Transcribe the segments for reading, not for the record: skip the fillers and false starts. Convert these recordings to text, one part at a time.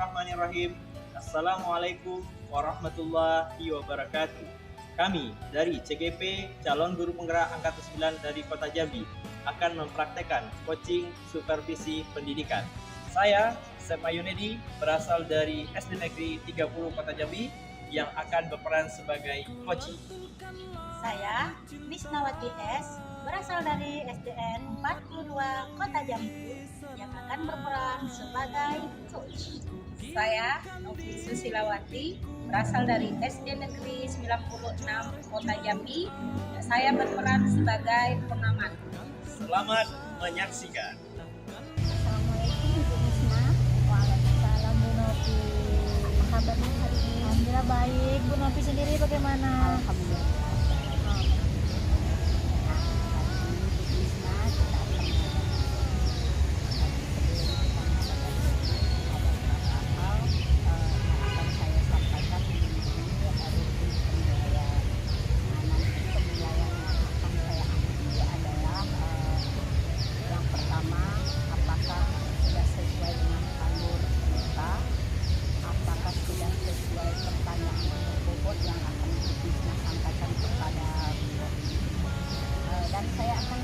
Bismillahirrahmanirrahim. Assalamualaikum warahmatullahi wabarakatuh. Kami dari CGP Calon Guru Penggerak Angkatan 9 dari Kota Jambi akan mempraktekkan coaching supervisi pendidikan. Saya, Sepa Yunedi, berasal dari SD Negeri 30 Kota Jambi yang akan berperan sebagai coaching. Saya, Misnawati S, berasal dari SDN 42 Kota Jambi yang akan berperan sebagai coach. Saya, Novi Susilawati, berasal dari SD Negeri 96 Kota Jambi. Saya berperan sebagai pengamat. Selamat menyaksikan. Assalamualaikum Bu Misna. Waalaikumsalam Bu Novi. Apa kabarnya hari ini? Alhamdulillah baik. Bu Novi sendiri bagaimana? Alhamdulillah. Dan saya akan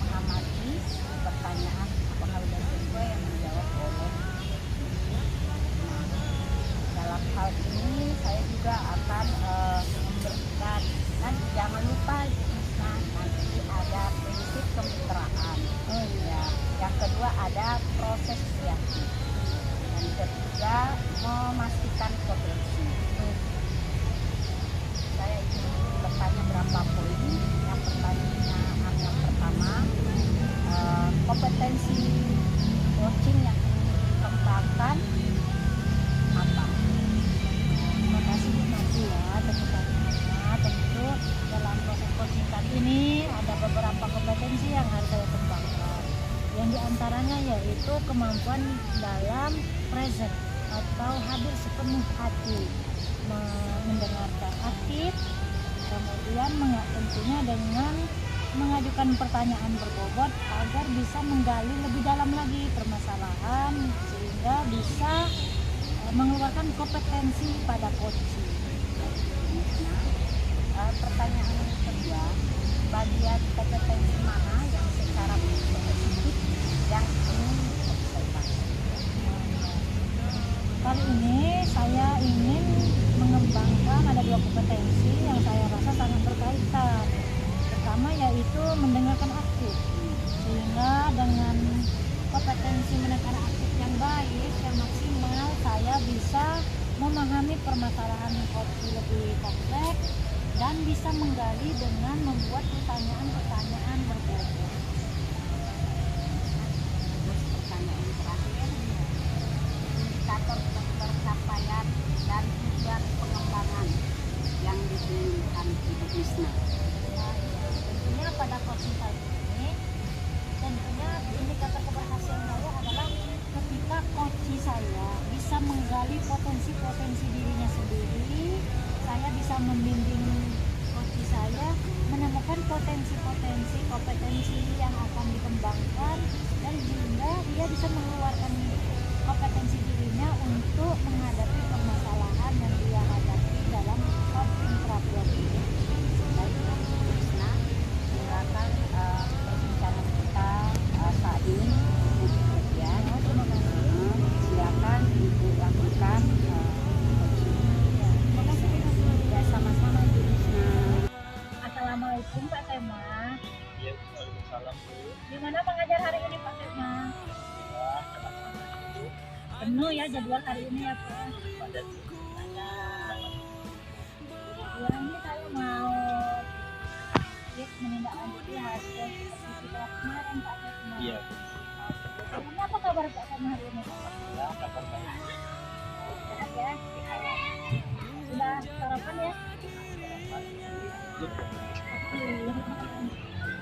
mengamati pertanyaan apakah sudah sesuai yang dijawab oleh. Nah, dalam hal ini saya juga akan memberikan, dan jangan lupa nah, nanti ada prinsip kemitraan. Ya. Yang kedua ada proses kreatif. Dan ketiga memastikan potensi. Saya ingin bertanya berapa poin. Yang pertama kompetensi coaching yang ingin dikembangkan apa? Terima kasih Bu Novi ya atas pertanyaannya. Tentu dalam proses coaching kali ini ada beberapa kompetensi yang harus saya kembangkan. Yang diantaranya yaitu kemampuan dalam present atau hadir sepenuh hati, mendengarkan aktif, kemudian tentunya dengan mengajukan pertanyaan berbobot agar bisa menggali lebih dalam lagi permasalahan sehingga bisa mengeluarkan kompetensi pada coaching. Nah, pertanyaan yang kedua, bagian kompetensi mana yang secara spesifik yang ingin diselesaikan? Kali ini saya ingin mengembangkan ada dua kompetensi yang saya rasa sangat berkaitan. Pertama yaitu mendengarkan aktif, sehingga dengan kompetensi mendengarkan aktif yang baik, yang maksimal, saya bisa memahami permasalahan coaching lebih kompleks dan bisa menggali dengan membuat pertanyaan-pertanyaan berbobot. Terus pertanyaan terakhir, indikator pencapaian dan tujuan pengembangan yang diinginkan Ibu Misna. Tentunya pada coaching kali ini, tentunya indikator keberhasilan saya adalah ketika coaching saya bisa menggali potensi-potensi dirinya sendiri, saya bisa membimbing coaching saya menemukan potensi-potensi kompetensi yang akan dikembangkan dan juga dia bisa mengeluarkan kompetensi dirinya untuk menghadapi permasalahan yang dia hadapi dalam coaching terapi ini. Baik, Misna, silakan perbincangan kita saat ini sekian. Terima kasih. Silakan Ibu lakukan coaching. Terima kasih. Ya, sama-sama Ibu Misna. Assalamualaikum Pak Tema. Ya, waalaikumsalam Bu. Gimana mengajar hari ini Pak Tema? Wah, sama-sama Bu. Penuh ya jadwal hari ini ya Pak. Padat. Ya, ini saya mau menindaklanjuti hasil supervisi kelas kemarin Pak Tema. Iya. Sebelumnya apa kabar Pak Tema hari ini Pak? Ya, kabar baik. Sehat ya? Sudah sarapan ya?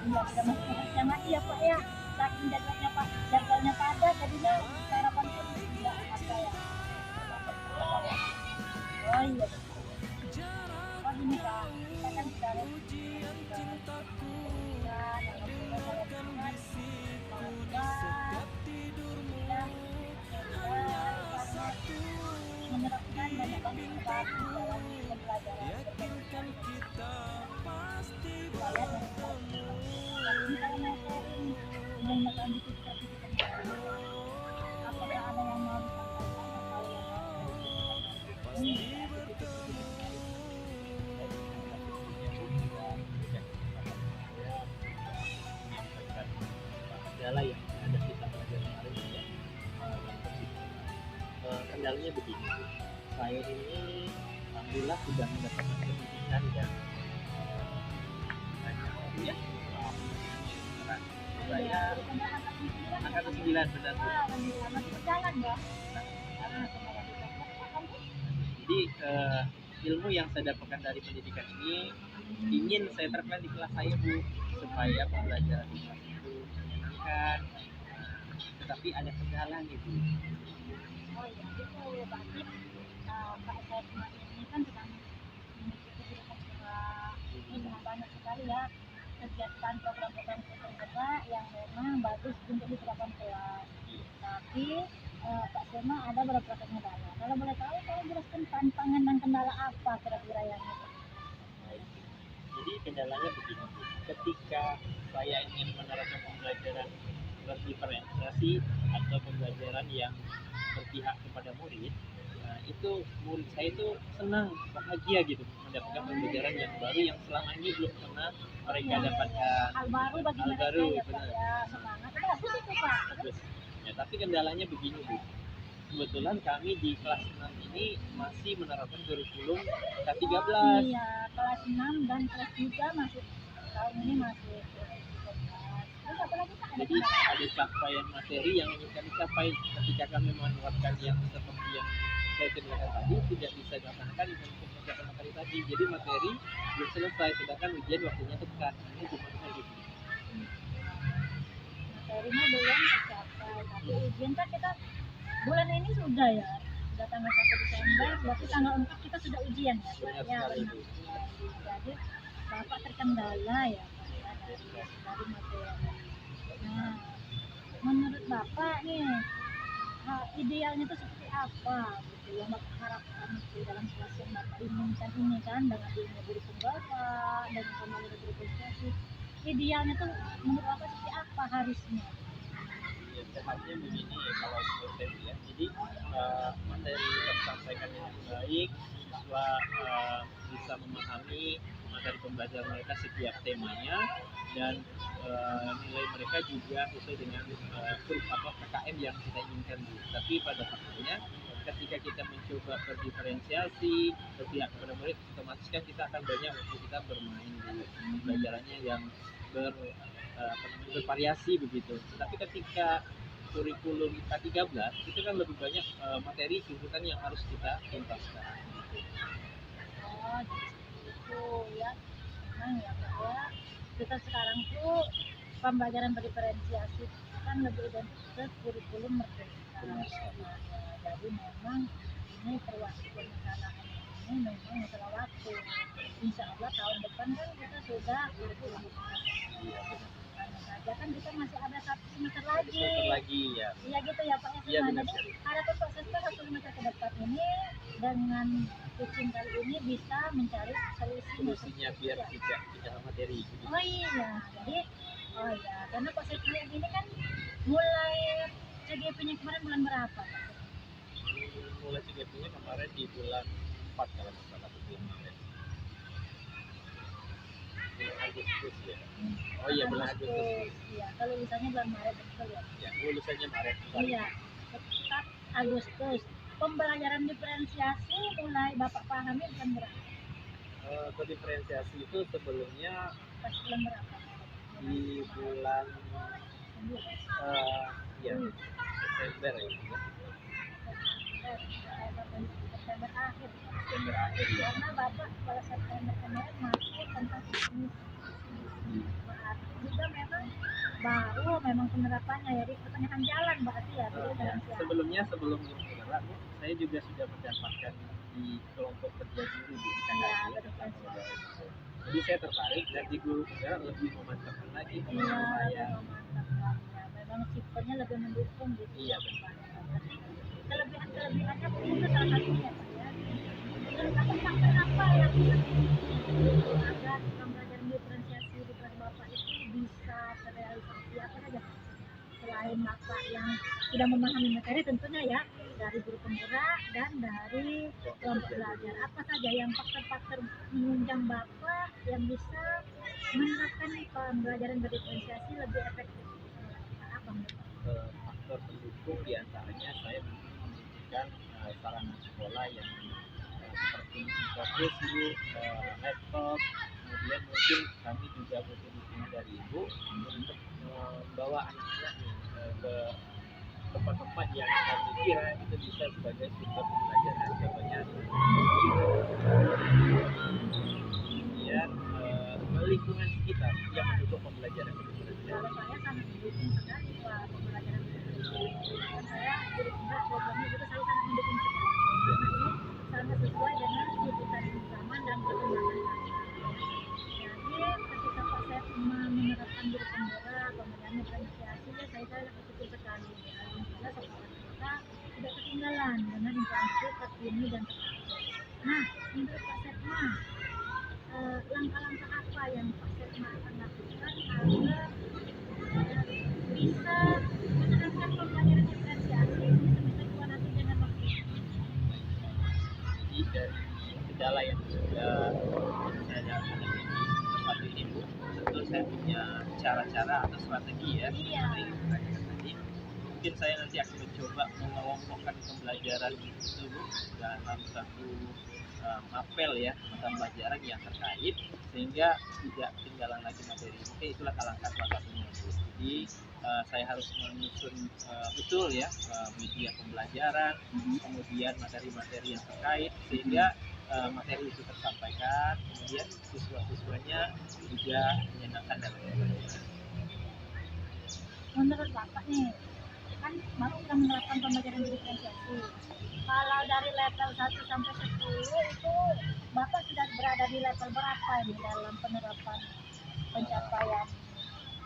Enggak sudah masuk mati ya Pak ya? Saking jadwalnya padat, jadinya sarapan pun tidak ada ya. Oh iya. Oh ini Pak, kita kan sudah lanjuti sertifikat dulu. Apakah ada yang mau disampaikan atau yang mau kendala yang ada kita pelajari kemarin ya. Kendalanya begini, saya ini alhamdulillah sudah mendapatkan pendidikan dan banyak ya. Saya angkatan 9 benar. masih berjalan ya. Jadi ilmu yang saya dapatkan dari pendidikan ini ingin saya terapkan di kelas saya Bu, supaya pembelajaran di kelas itu menyenangkan. Tetapi ada kendala nih Bu. Oh iya, itu berarti Pak SMA ini kan sedang mengikuti jurusan ini dengan banyak sekali ya kegiatan program-program kerja yang memang bagus untuk diterapkan kelas. Tapi Pak SMA ada beberapa kendala. Kalau boleh tahu, kalau jelaskan tantangan dan kendala apa kira-kira yang itu? Jadi kendalanya begini Bu. Ketika saya ingin menerapkan pembelajaran berdiferensiasi atau pembelajaran yang berpihak kepada murid, itu murid saya itu senang, bahagia gitu mendapatkan pembelajaran yang baru yang selama ini belum pernah mereka dapatkan. Hal baru bagi Hal mereka baru, ya Pak benar. ya, semangat bagus itu Pak. Terus, ya, tapi kendalanya begini Bu. Kebetulan kami di kelas 6 ini masih menerapkan kurikulum K13. Iya, kelas 6 dan kelas 3 masih tahun ini masih kelas 13. Terus apa lagi Pak? Jadi ada capaian materi yang ingin kami capai ketika kami menerapkan yang seperti yang saya ceritakan tadi tidak bisa dilaksanakan untuk mencapai materi tadi. Jadi materi belum selesai, sedangkan ujian waktunya dekat. Ini gimana gitu? Materinya belum tercapai, tapi ujian kan kita bulan ini sudah ya, sudah tanggal 1 Desember, berarti tanggal 4 kita sudah ujian ya. Benar Ya, sekali, benar. Bu. Jadi Bapak terkendala ya Pak ya dari materi. Nah, menurut Bapak nih idealnya itu seperti apa gitu yang Bapak harapkan di dalam kelas yang Bapak inginkan ini kan dengan ilmu guru Bapak dan kembali berprestasi. Idealnya tuh menurut Bapak seperti apa harusnya? Ya, sehatnya begini kalau menurut saya ya. Jadi materi yang disampaikan dengan baik, siswa bisa memahami materi pembelajaran mereka setiap temanya dan nilai mereka juga sesuai dengan atau PKM yang kita inginkan. Tapi pada faktanya ketika kita mencoba berdiferensiasi berpihak kepada murid, otomatis kan kita akan banyak waktu kita bermain di pembelajarannya yang bervariasi begitu. Tapi ketika kurikulum K13 itu kan lebih banyak materi tuntutan yang harus kita tuntaskan. Oh, jadi seperti itu ya. Memang ya Pak ya. Kita sekarang tuh pembelajaran berdiferensiasi kan lebih identik ke kurikulum merdeka. Jadi memang ini perwasi perencanaan ini memang masalah waktu. Insya Allah tahun depan kan kita sudah kurikulum saja kan kita masih ada 1 semester lagi. Ya. Iya gitu ya Pak ya. Iya, benar Jadi sekali. harapan Pak Sesta 1 semester ke depan ini dengan coaching kali ini bisa mencari Solusinya biar tidak salah materi. Gitu. Oh iya, jadi karena Pak Sesta ini kan mulai CGP-nya kemarin bulan berapa Pak? Mulai CGP-nya kemarin di bulan 4 kalau nggak salah, bulan Maret. Bulan Agustus ya. Oh iya, bulan Agustus. Iya, kalau lulusannya bulan Maret betul ya. Ya, lulusannya Maret. Iya, tetap Agustus. Pembelajaran diferensiasi mulai Bapak pahami bulan berapa? Diferensiasi itu sebelumnya Pas bulan berapa? di bulan ya Desember ya. September akhir. Desember akhir ya. Karena Bapak pada September kemarin masuk tentang bisnis. Berarti juga memang penerapannya ya di pertengahan jalan berarti ya. Sebelum ini bergerak, Bu, saya juga sudah mendapatkan di kelompok kerja guru di Kanada. Jadi saya tertarik dan di guru penggerak lebih memantapkan lagi pengalaman saya. Memang sistemnya lebih mendukung gitu. Iya benar. Kelebihannya mungkin itu salah satunya Pak ya. Menurut Bapak apa yang agar pembelajaran diferensiasi di kelas Bapak itu bisa terrealisasi apa saja selain bapak yang sudah memahami materi tentunya ya, dari guru penggerak dan dari kelompok belajar, apa saja yang faktor-faktor menunjang bapak yang bisa menerapkan pembelajaran berdiferensiasi lebih efektif? Apa menurut Bapak? Faktor pendukung diantaranya saya memberikan sarana sekolah yang seperti infrastruktur, laptop, kemudian mungkin kami juga butuh dukungan dari ibu untuk membawa anak-anak ke tempat-tempat yang kami kira itu bisa sebagai sumber pembelajaran, contohnya kemudian lingkungan sekitar yang mendukung pembelajaran berdiferensiasi. Kalau saya sangat mendukung sekali Pak pembelajaran berdiferensiasi. Dan saya guru penggerak programnya juga saya sangat mendukung sekali. Karena ini sangat sesuai dengan tuntutan zaman dan perkembangan zaman. Jadi ketika Pak Sep menerapkan guru penggerak pembelajaran diferensiasi, ya saya sangat bersyukur sekali. Alhamdulillah sekolah kita tidak ketinggalan dengan infrastruktur terkini dan terupdate. Nah, menurut Pak Setma, langkah-langkah apa yang Pak Setma akan lakukan agar bisa menerapkan pembelajaran diferensiasi ini sesuai nanti dengan waktu? Jadi dari kendala yang sudah saya hadapi di tempat ini Bu, tentu saya punya cara-cara atau strategi ya. Iya. Seperti yang saya tadi, mungkin saya nanti akan mencoba mengelompokkan pembelajaran itu Bu dalam satu mapel ya, mata pelajaran yang terkait sehingga tidak ketinggalan lagi materi. Mungkin itulah langkah salah satunya Bu. Jadi saya harus menyusun betul ya media pembelajaran, kemudian materi-materi yang terkait sehingga materi itu tersampaikan, kemudian siswa-siswanya juga menyenangkan dalam pembelajaran. Menurut Bapak nih, kan Bapak sudah menerapkan pembelajaran diferensiasi. Kalau dari level 1 sampai 10 itu Bapak sudah berada di level berapa ini dalam penerapan pencapaian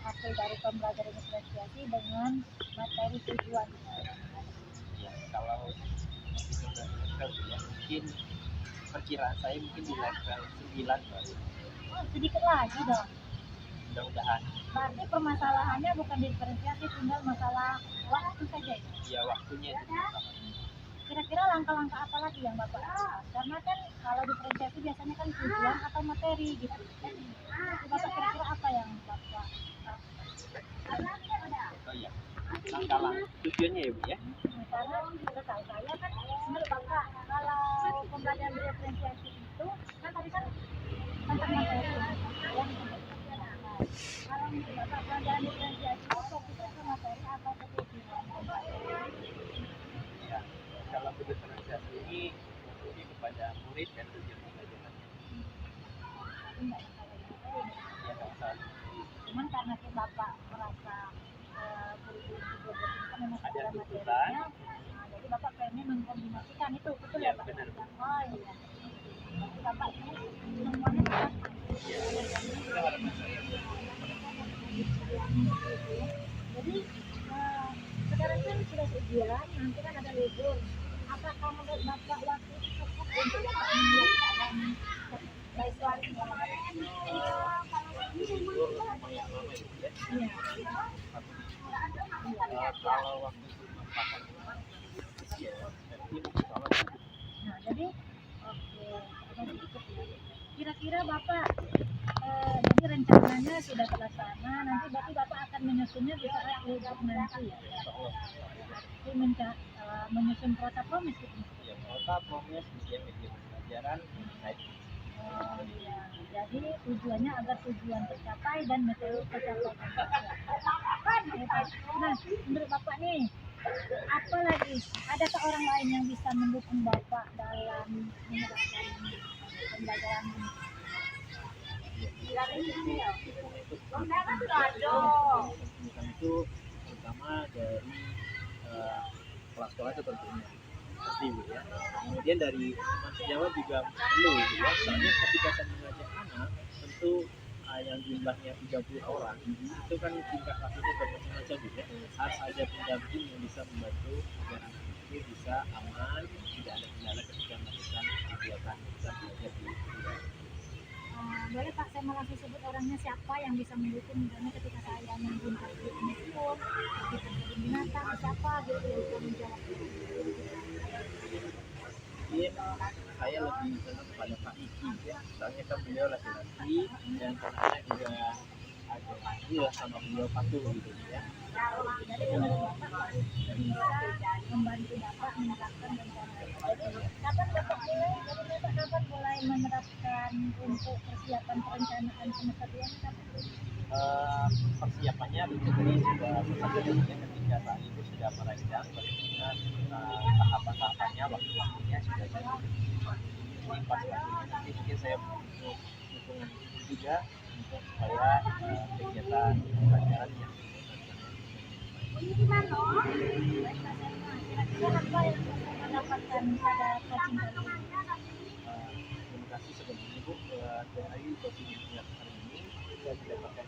hasil dari pembelajaran diferensiasi dengan materi tujuan? Ya, kalau menghitung dari level ya, mungkin perkiraan saya mungkin di level 9 baru. Oh, sedikit lagi dong. Mudah-mudahan. Berarti permasalahannya bukan diferensiasi, tinggal masalah waktu saja ya? Ya waktunya itu pertama. Kira-kira langkah-langkah apa lagi yang Bapak lakukan? Karena kan kalau diferensiasi biasanya kan tujuan atau materi gitu. Jadi Bapak kira-kira apa yang Bapak Oh iya, langkah-langkah tujuannya ya Bu ya. karena setahu saya kan menurut Bapak kalau pembelajaran diferensiasi itu kan tadi kan tentang materi yang kalau menurut Bapak pembelajaran diferensiasi itu fokusnya ke materi atau ke tujuan? Ya, kalau berdiferensiasi ini lebih kepada murid dan tujuan pembelajaran. Ya kalau saat Cuman karena si Bapak merasa kurikulum itu memang ada ada tuntutan. materinya, nah, jadi Bapak pengen mengkombinasikan itu, betul Ya, ya Pak? benar. Oh iya. Jadi Bapak ini semuanya kan itu harapan saya. jadi sekarang kan sudah ujian, nanti kan ada libur. Apakah menurut Bapak waktu itu cukup untuk Bapak menyiapkan baik Libur lumayan lama ya Bu ya. Iya. Kalau waktu itu mempakan ya berarti insya Allah cukup. Nah, jadi oke, jadi cukup ya. Kira-kira Bapak jadi rencananya sudah terlaksana, nanti berarti Bapak akan menyusunnya di saat libur nanti ya. Insya Allah. Jadi menyusun prota promis gitu. Ya kota promes kemudian media pembelajaran terkait. Oh, iya. Jadi tujuannya agar tujuan tercapai dan metode tercapai. Nah, menurut Bapak nih, apa lagi? Adakah orang lain yang bisa mendukung Bapak dalam menerapkan pembelajaran ini? Itu terutama dari kelas sekolah itu tentunya pasti Bu ya. Kemudian dari teman sejawat juga perlu Bu ya. Soalnya ketika saya mengajak anak tentu yang jumlahnya 30 orang itu kan tingkat kelasnya bermacam-macam Bu ya. Harus ada pendamping yang bisa membantu agar anak itu bisa aman, tidak ada kendala ketika melakukan kegiatan belajar di Boleh Pak, saya mau langsung sebut orangnya siapa yang bisa mendukung, misalnya ketika saya mengunjungi museum, di kebun binatang, siapa gitu yang bisa menjawab. Mungkin saya lebih senang kepada Pak Iki ya, soalnya kan beliau laki-laki dan saya juga agak lagi lah sama beliau patuh gitu ya. Jadi menurut Bapak bisa membantu Bapak menerapkan rencana. Kapan Bapak mulai? Jadi Bapak kapan mulai menerapkan untuk persiapan perencanaan pemerhatian kapan? Persiapannya tentunya sudah sebenarnya ketika saat itu sudah merancang bagaimana tahapan-tahapannya, waktu-waktunya sudah jadi. Jadi pas waktunya nanti mungkin saya butuh dukungan juga untuk supaya kegiatan pembelajaran yang Baik Pak Selma, kira-kira apa yang Bapak mendapatkan pada coaching kali ini? terima kasih sebelumnya Bu, dari coaching yang dilakukan hari ini saya mendapatkan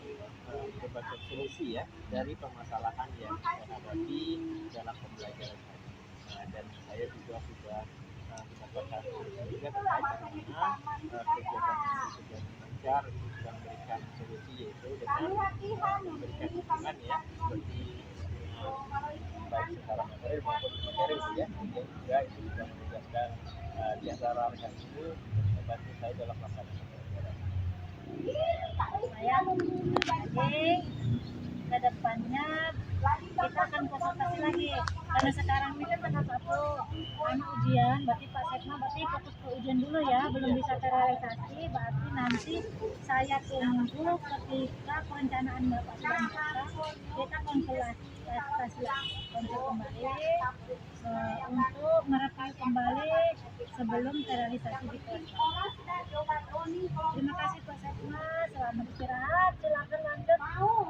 berbagai solusi ya dari permasalahan yang saya hadapi dalam pembelajaran saya. Dan saya juga sudah mendapatkan solusi juga terkait bagaimana kegiatan mengajar itu sudah memberikan solusi, yaitu dengan memberikan dukungan ya seperti baik secara materi maupun materi ya, kemudian juga itu sudah menugaskan di antara rekan itu untuk membantu saya dalam melaksanakan pembelajaran. Saya jadi ke depannya kita akan konsultasi lagi karena sekarang ini kan tanggal 1 ujian, berarti Pak Setma berarti fokus ke ujian dulu ya, belum bisa terrealisasi, berarti nanti saya tunggu ketika perencanaan Bapak sudah matang, kita konsultasi konsul kembali untuk mereview kembali sebelum terrealisasi di kelas. Terima kasih Pak Setma, selamat istirahat, silakan lanjut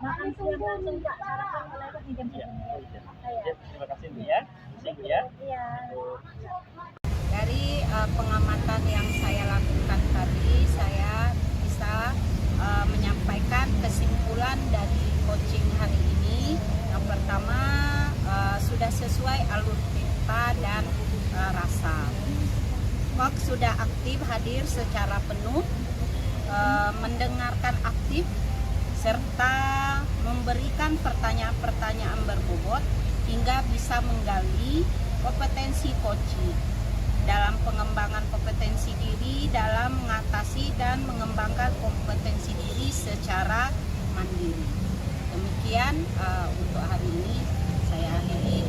makan siang langsung Pak, sarapan lewat di jam segini ya. Terima kasih Bu ya. Bu ya. Iya. Dari pengamatan yang saya lakukan tadi, saya bisa menyampaikan kesimpulan dari coaching hari ini. Yang pertama, sudah sesuai alur cerita dan rasa. Kok sudah aktif hadir secara penuh, mendengarkan aktif, serta memberikan pertanyaan-pertanyaan berbobot hingga bisa menggali kompetensi coaching dalam pengembangan kompetensi diri, dalam mengatasi dan mengembangkan kompetensi diri secara mandiri. Demikian untuk hari ini saya akhiri.